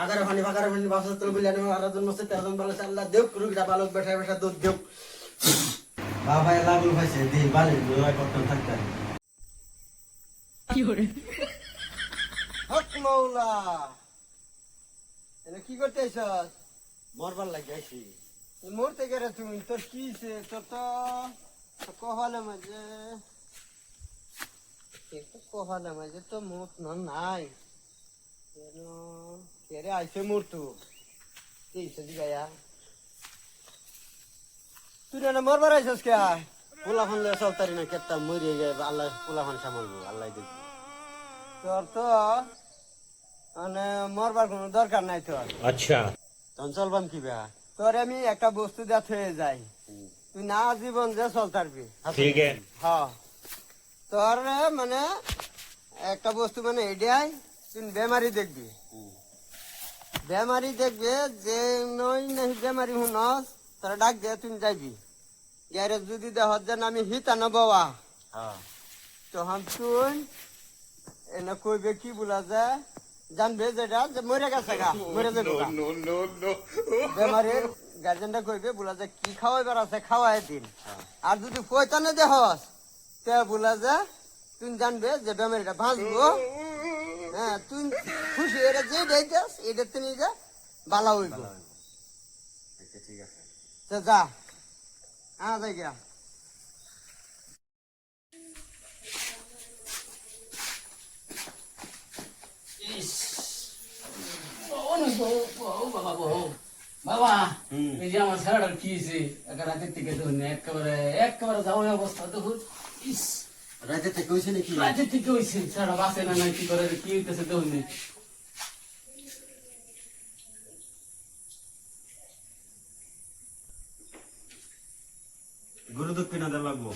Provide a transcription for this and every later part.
আগারে funny বাসা তোর বিলিয়ানি আরাজন মসে তেরজন বালে আল্লাহ দেব রুগীটা বালক বেঠা বেঠা দুধ দেব বাবা লাগুল ভাইছে দি বালে দুই করতে থাকতে কি করে হক মাওলা এনে কি করতেছস মরবার লাগাইছি মরতে গেরে তুমি তোর কিছে তোর তো কহলে মাঝে কহলে মাঝে তো মুখ নাই কেন কেরে আইছে মূর্তু এই সজি গায়া তুই না মরবার আইছস কে পোলাফান লে চলতারি না কেটটা মরিয়ে গে আল্লাহ পোলাফান সামলবো আল্লাহ দেখবি তোর তো মানে মরবার কোনো দরকার নাই তোর আচ্ছা তখন চলবাম কি বেয়া তোর আমি একটা বস্তু দেয়া হয়ে যাই তুই না জীবন যে চলতারবি ঠিক আছে হ্যাঁ তোর মানে একটা বস্তু মানে এডিয়াই তুই বেমারি দেখবি বেমারি দেখবে যে নই নাই বেমারি হুনস তোরা ডাক দে তুই যাইবি গ্যারেজ যদি দেহ যেন আমি হিতা না বাবা তখন তুই এনে কইবে কি বলা যায় জানবে যেটা যে মরে গেছে গা মরে যাবে বেমারির গার্জেনটা কইবে বলা যায় কি খাওয়াইবার আছে খাওয়াই দিন আর যদি পয়তানে দেহস তে বলা যায় তুই জানবে যে বেমারিটা ভাঁজবো হ্যাঁ তুই খুশি এটা যে দেখছিস এটা তুমি যা বালা হইব ঠিক আছে যা যাই গিয়া বাবা এই যে আমার ছেলেটার কি হয়েছে রাতের থেকে ধরুন একেবারে যাওয়ার অবস্থা দেখুন ইস রাতে থেকে হয়েছে নাকি রাতের থেকে হয়েছে ছেলেটা বাঁচে না নাই কি করে কি হইতেছে দেখুন গুরু দক্ষিণা দেওয়া লাগবো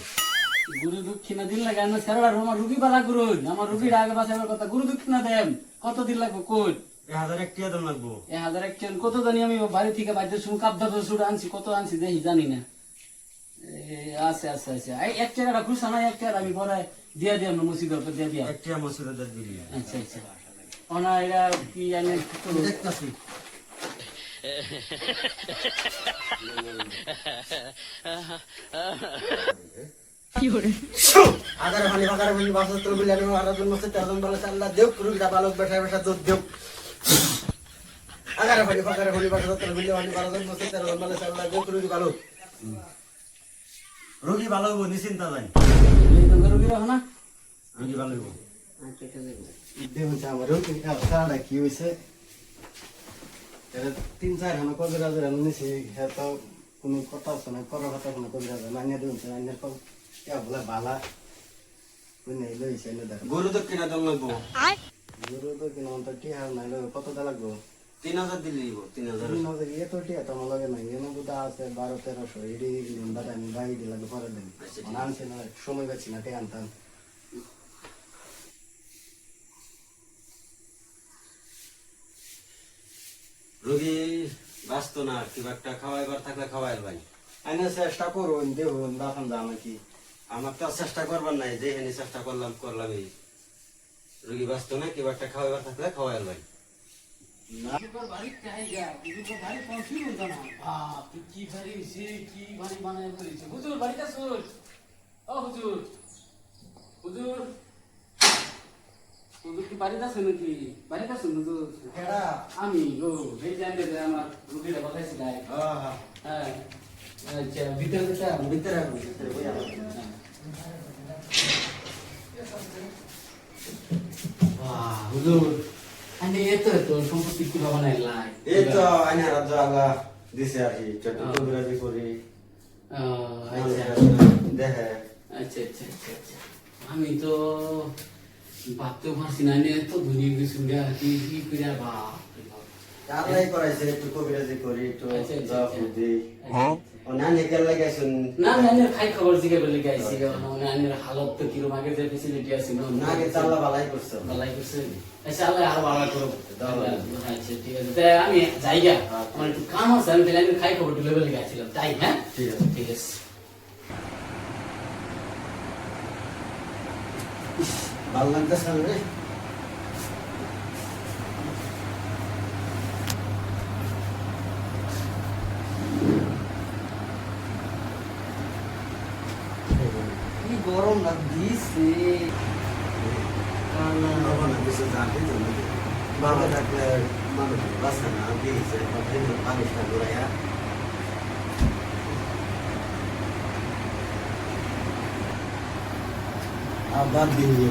গুরু দক্ষিণা দিন লাগে আমার ছেলেটার আমার রুগী বালা করুন আমার রুগীর আগে বাঁচাবার কথা গুরু দক্ষিণা দেন কতদিন লাগবে কোন 1000 টিয়া দাম লাগবো 1000 কত জানি আমি বাড়ি থেকে বাইরের সময় কাপদা সুর আনছি কত আনছি দেখি জানি না আচ্ছা আচ্ছা আচ্ছা এক টাকাটা খুশা না এক টাকা আমি পরে দিয়ে দিই আমরা মসজিদের দিয়ে দিয়া একটা মসুরাদার দিবি আচ্ছা আচ্ছা ওনা এটা কি জানি দেখতাছি কি করে আগারে ফানি বাসা তোর বিলিয়ানি আরাজন মসে তেরজন বালে আল্লাহ দেব রুগীটা বালক বেঠা বেঠা দুধ দেব আগারে ফানি বাসা তোর বিলিয়ানি আরাজন মসে তেরজন বালে আল্লাহ দেব রুগী বালক রুগী ভালো হইব নিশ্চিন্তা নাই রুগী রাখো না রুগী ভালো হইব দেখুন আমার রুগী সারাটা কি হয়েছে 3-4 হানা কবিরাজের নিছি হ্যাঁ তো কোনো কথা আছে না করার কথা কোনো কবিরাজ নাইয়া দিন নাইয়া কম কে বলে বালা কোন নেই লইছে না দেখ গরু তো কিনা দাম লাগবো গরু তো কিনা তো টিয়া নাই কত দা লাগবো 3000 দিলে দিব 3000 এত টিয়া তো আমার লাগে নাই এনে বুদা আছে 12-1300 এডি নিন্দা আমি ভাই দিলা পরে দেন আনছে না সময় পাচ্ছি না টিয়া আনতাম রোগী ব্যস্ত না কি একটা খাওয়াইবার থাকলে খাওয়াইল ভাই আমি চেষ্টা করুন দেখুন বাখন যা নাকি আমার তো চেষ্টা করবার নাই যেখানে চেষ্টা করলাম এই রোগী ব্যস্ত না কি একটা খাওয়াইবার থাকলে খাওয়াইল ভাই বাড়িতে আছো নাকি বাড়িতে আছো আমি ও এই জানলে আমার রুগীটা কথাইছিল হ্যাঁ আচ্ছা ভিতরে হুজুর আমি এত সম্পত্তি কিভাবে বানাইলাই এই তো আইনা রাজ্য আল্লাহ দিছে আর কি চট্টগ্রামে করি দেখে আচ্ছা আচ্ছা আচ্ছা আচ্ছা আমি তো ভাবতেও পারছি না এত ধনী কিছু কি করে বাপ আল্লাহ করাইছে একটু কবিরাজি করি একটু দিই নানি কেন লাগাইছেন না নানির খাই খবর জিগে বলে গাইছি নানির হালত তো কিরম আগে যে ফেসিলিটি আছে নাকি আল্লাহ ভালাই করছে আচ্ছা আল্লাহ আরো ভালো করো আচ্ছা ঠিক আছে তাই আমি যাইগা আমার একটু কাম আছে আমি তাহলে আমি খাই খবর তুলে বলে গেছিলাম তাই হ্যাঁ ঠিক আছে ভালো লাগতেছে রে গরম না দিছে কানা বাবা না কিছু জানি তো না বাবা ডাকলে মানুষ বাসা না দিয়েছে পানিটা ঘুরাইয়া আবার দিয়ে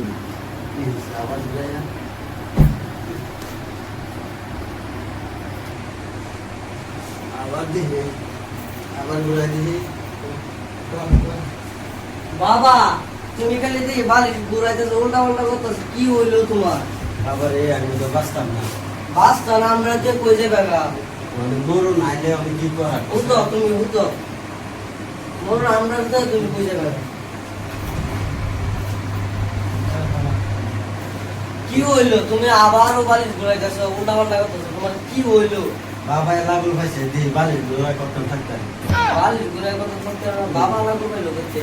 আবার ঘুরাইয়া আবার দিয়ে আবার ঘুরাই দিয়ে বাবা তুমি খালি দেখি বালিশ ঘুরাইতেছো উল্টা উল্টা করতেছো কি হইলো তোমার আবার এই আমি তো বাঁচতাম না বাসটা না আমরা যে কই যাবে গা মানে মরু নাইলে আমি কি করার উঠো তুমি উঠো মোর আমরা তো তুমি কই যাবে গা? কি হইলো তুমি আবারও বালিশ ঘুরাইতেছো উল্টা পাল্টা করতেছো তোমার কি হইলো বাবা লাগল ভাইছে দিয়ে বালির ঘুরাই করতাম থাকতাম বালিশ ঘুরাই কথা বলতে বাবা না ঘুরাইলো করতে